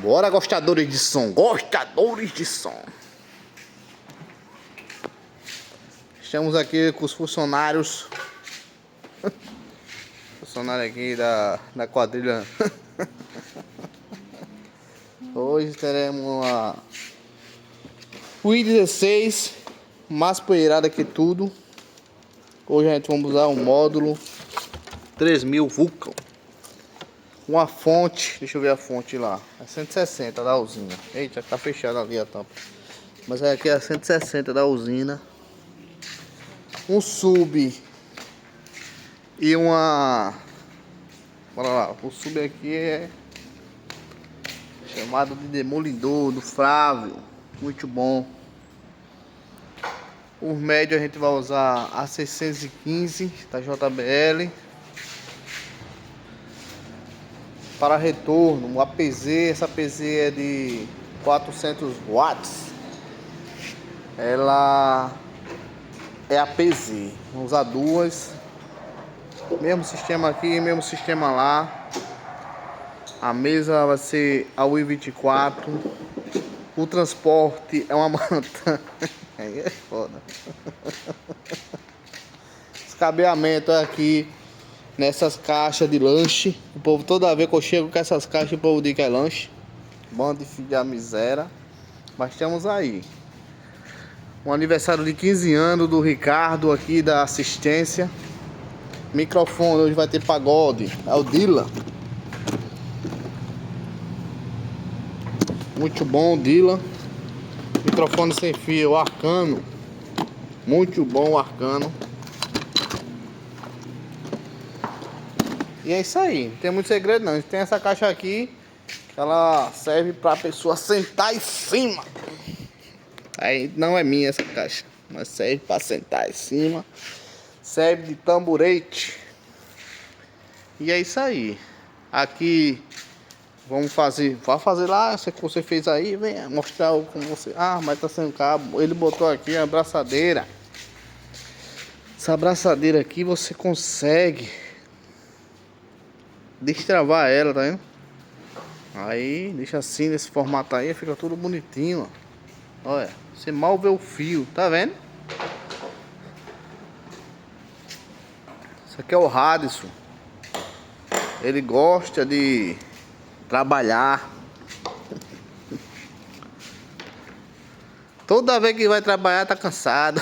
Bora, gostadores de som, gostadores de som. Estamos aqui com os funcionários. Funcionário aqui da quadrilha. Hoje teremos uma i16 mais poeirada que tudo. Hoje a gente vai usar um módulo 3000 Vulcan. Uma fonte, deixa eu ver a fonte lá. É 160 da usina. Eita, tá fechada ali a tampa. Mas aqui é 160 da usina. Um sub e uma... Bora lá, o sub aqui é chamado de demolidor do Flávio. Muito bom. O médio a gente vai usar a 615 da JBL. Para retorno, o APZ, essa APZ é de 400 watts. Ela é APZ. Vamos usar duas. Mesmo sistema aqui, mesmo sistema lá. A mesa vai ser a i24. O transporte é uma manta. Aí é foda. Os cabeamentos é aqui nessas caixas de lanche. O povo, toda vez que eu chego com essas caixas, o povo diz que é lanche. Bando de filho da miséria. Mas estamos aí. Um aniversário de 15 anos do Ricardo aqui da assistência. Microfone, hoje vai ter pagode. É o Dylan. Muito bom, Dylan. Microfone sem fio, o Arcano. Muito bom o Arcano. E é isso aí, não tem muito segredo não. Tem essa caixa aqui, que ela serve pra pessoa sentar em cima. Aí não é minha essa caixa, mas serve pra sentar em cima. Serve de tamborete. E é isso aí. Aqui vamos fazer. Vai fazer lá, essa que você fez aí, vem mostrar como você. Ah, mas tá sem cabo. Ele botou aqui a abraçadeira. Essa abraçadeira aqui você consegue destravar ela, tá vendo? Aí deixa assim nesse formato aí, fica tudo bonitinho, ó. Olha, você mal vê o fio, tá vendo? Isso aqui é o Radisson. Ele gosta de trabalhar. Toda vez que vai trabalhar tá cansado.